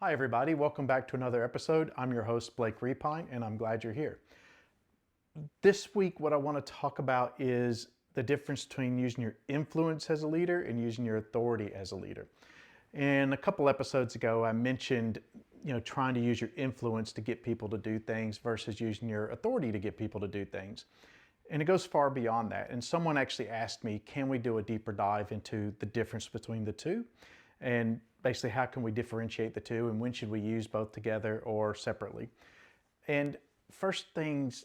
Hi everybody, welcome back to another episode. I'm your host Blake Repine and I'm glad you're here. This week what I want to talk about is the difference between using your influence as a leader and using your authority as a leader. And a couple episodes ago I mentioned trying to use your influence to get people to do things versus using your authority to get people to do things. And it goes far beyond that. And someone actually asked me, can we do a deeper dive into the difference between the two? And basically, how can we differentiate the two and when should we use both together or separately? And first things,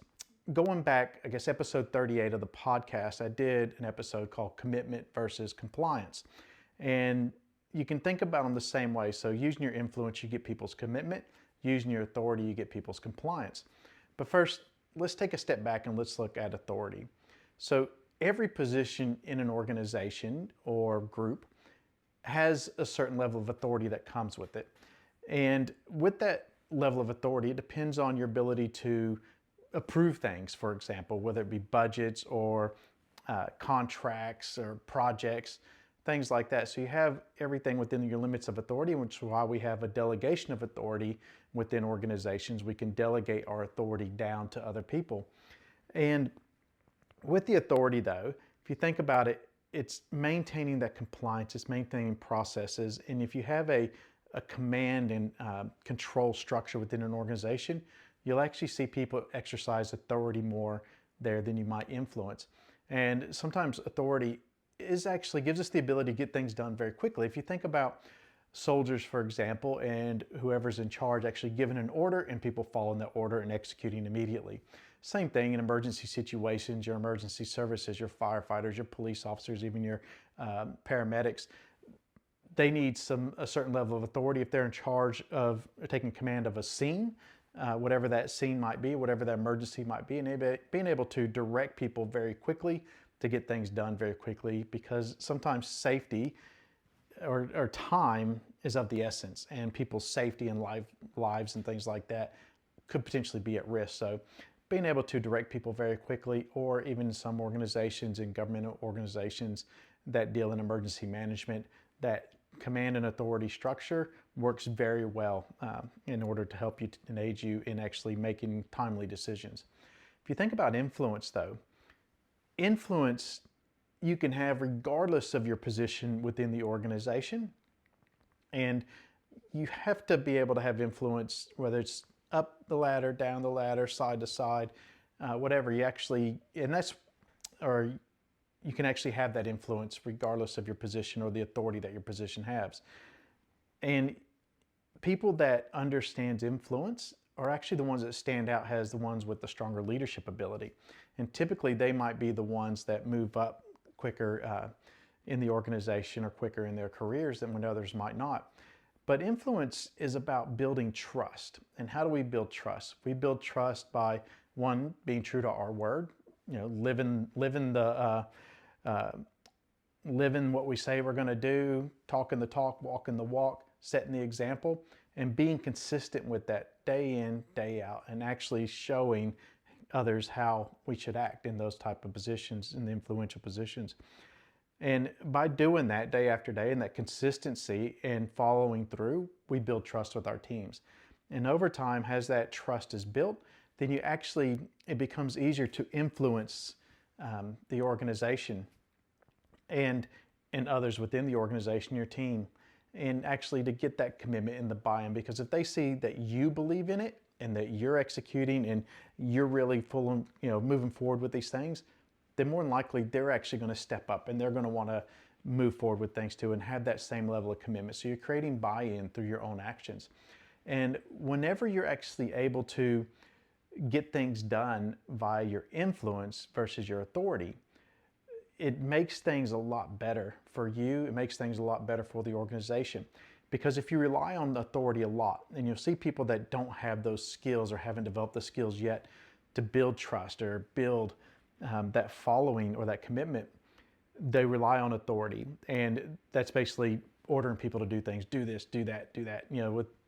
going back, I guess, episode 38 of the podcast, I did an episode called Commitment versus Compliance. And you can think about them the same way. So using your influence, you get people's commitment. Using your authority, you get people's compliance. But first, let's take a step back and let's look at authority. So every position in an organization or group has a certain level of authority that comes with it. And with that level of authority, it depends on your ability to approve things, for example, whether it be budgets or contracts or projects, things like that. So you have everything within your limits of authority, which is why we have a delegation of authority within organizations. We can delegate our authority down to other people. And with the authority, though, if you think about it, it's maintaining that compliance, it's maintaining processes. And if you have a command and control structure within an organization, you'll actually see people exercise authority more there than you might influence. And sometimes authority actually gives us the ability to get things done very quickly. If you think about soldiers, for example, and whoever's in charge actually giving an order and people following that order and executing immediately. Same thing in emergency situations, your emergency services, your firefighters, your police officers, even your paramedics. They need a certain level of authority if they're in charge of taking command of a scene, whatever that scene might be, whatever that emergency might be, and being able to direct people very quickly to get things done very quickly, because sometimes safety or time is of the essence, and people's safety and lives and things like that could potentially be at risk. So being able to direct people very quickly, or even some organizations and government organizations that deal in emergency management, that command and authority structure works very well in order to help you and aid you in actually making timely decisions. If you think about influence, though, influence you can have regardless of your position within the organization. And you have to be able to have influence, whether it's up the ladder, down the ladder, side to side, whatever you actually, or you can actually have that influence regardless of your position or the authority that your position has. And people that understand influence are actually the ones that stand out as the ones with the stronger leadership ability. And typically they might be the ones that move up quicker in the organization or quicker in their careers than when others might not. But influence is about building trust. And how do we build trust? We build trust by, one, being true to our word, living what we say we're going to do, talking the talk, walking the walk, setting the example, and being consistent with that day in, day out, and actually showing others how we should act in those type of positions, in the influential positions. And by doing that day after day and that consistency and following through, we build trust with our teams. And over time, as that trust is built, then it becomes easier to influence the organization and others within the organization, your team, and actually to get that commitment and the buy-in. Because if they see that you believe in it and that you're executing and you're really moving forward with these things, then more than likely they're actually going to step up and they're going to want to move forward with things too and have that same level of commitment. So you're creating buy-in through your own actions. And whenever you're actually able to get things done via your influence versus your authority, it makes things a lot better for you. It makes things a lot better for the organization. Because if you rely on authority a lot, and you'll see people that don't have those skills or haven't developed the skills yet to build trust or build that following or that commitment, they rely on authority. And that's basically ordering people to do things, do this, do that,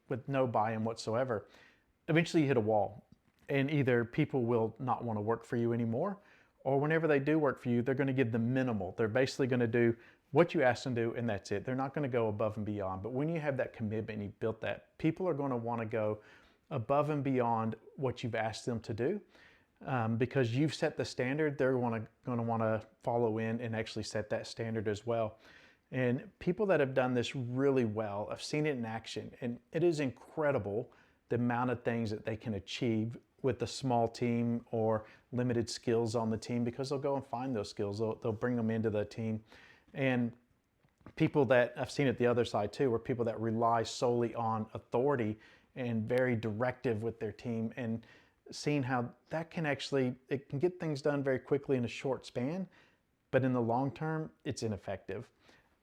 with no buy-in whatsoever. Eventually you hit a wall, and either people will not want to work for you anymore, or whenever they do work for you, they're going to give them minimal. They're basically going to do what you ask them to do, and that's it. They're not going to go above and beyond. But when you have that commitment and you've built that, people are going to want to go above and beyond what you've asked them to do, because you've set the standard. They're going to want to follow in and actually set that standard as well. And people that have done this really well, I've seen it in action, and it is incredible the amount of things that they can achieve with a small team or limited skills on the team, because they'll go and find those skills. They'll bring them into the team. And people that I've seen it the other side too, where people that rely solely on authority and very directive with their team, and seeing how that can actually, it can get things done very quickly in a short span, but in the long term, it's ineffective.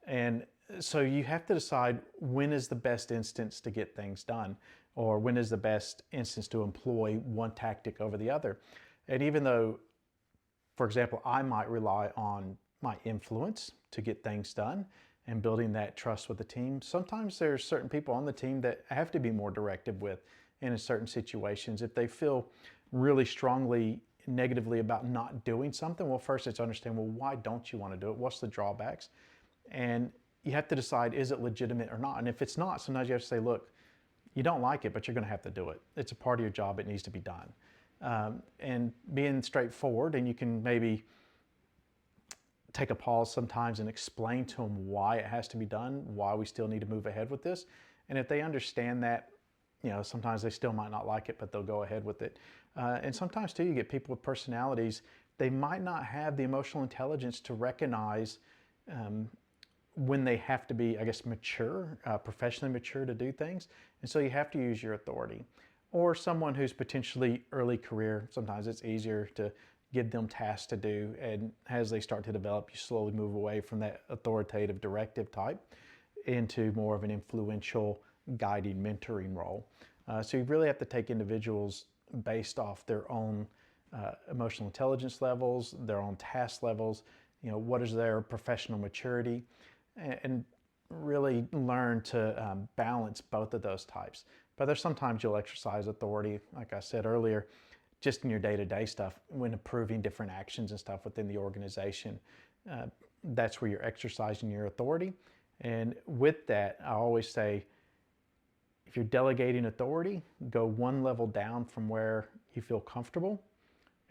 And so you have to decide when is the best instance to get things done, or when is the best instance to employ one tactic over the other. And even though, for example, I might rely on my influence to get things done and building that trust with the team, sometimes there's certain people on the team that I have to be more directive with in certain situations. If they feel really strongly negatively about not doing something, well, first it's understand, well, why don't you want to do it? What's the drawbacks? And you have to decide, is it legitimate or not? And if it's not, sometimes you have to say, look, you don't like it, but you're going to have to do it. It's a part of your job. It needs to be done. And being straightforward, and you can maybe take a pause sometimes and explain to them why it has to be done, why we still need to move ahead with this. And if they understand that, sometimes they still might not like it, but they'll go ahead with it. And sometimes too, you get people with personalities, they might not have the emotional intelligence to recognize when they have to be, I guess, mature, professionally mature to do things. And so you have to use your authority. Or someone who's potentially early career, sometimes it's easier to give them tasks to do, and as they start to develop, you slowly move away from that authoritative directive type into more of an influential guiding mentoring role. So you really have to take individuals based off their own emotional intelligence levels, their own task levels, what is their professional maturity, and really learn to balance both of those types. But there's sometimes you'll exercise authority, like I said earlier, just in your day-to-day stuff, when approving different actions and stuff within the organization. That's where you're exercising your authority. And with that, I always say, if you're delegating authority, go one level down from where you feel comfortable,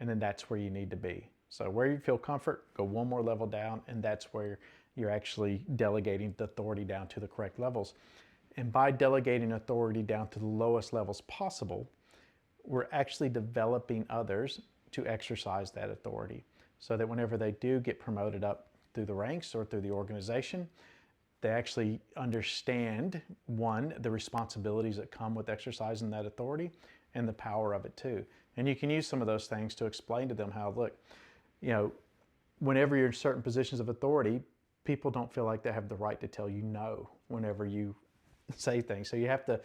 and then that's where you need to be. So where you feel comfort, go one more level down, and that's where you're actually delegating the authority down to the correct levels. And by delegating authority down to the lowest levels possible, we're actually developing others to exercise that authority, so that whenever they do get promoted up through the ranks or through the organization, they actually understand, one, the responsibilities that come with exercising that authority, and the power of it too. And you can use some of those things to explain to them how, look, whenever you're in certain positions of authority, people don't feel like they have the right to tell you no whenever you say things. So you have to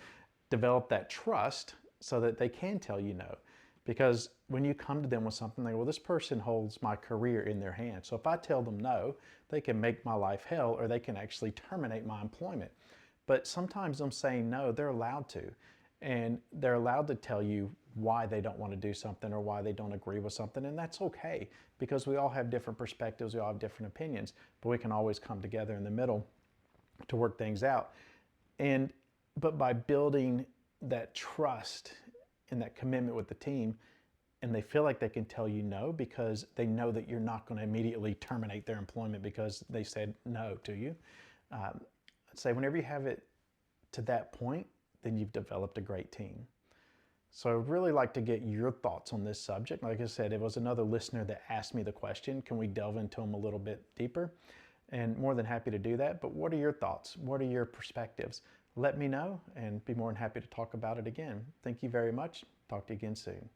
develop that trust so that they can tell you no. Because when you come to them with something, they go, well, this person holds my career in their hands. So if I tell them no, they can make my life hell, or they can actually terminate my employment. But sometimes them saying no, they're allowed to. And they're allowed to tell you why they don't want to do something or why they don't agree with something. And that's okay, because we all have different perspectives, we all have different opinions, but we can always come together in the middle to work things out. But by building that trust and that commitment with the team, and they feel like they can tell you no because they know that you're not going to immediately terminate their employment because they said no to you. I'd say whenever you have it to that point, then you've developed a great team. So I'd really like to get your thoughts on this subject. Like I said, it was another listener that asked me the question, can we delve into them a little bit deeper? And more than happy to do that. But what are your thoughts? What are your perspectives? Let me know, and be more than happy to talk about it again. Thank you very much. Talk to you again soon.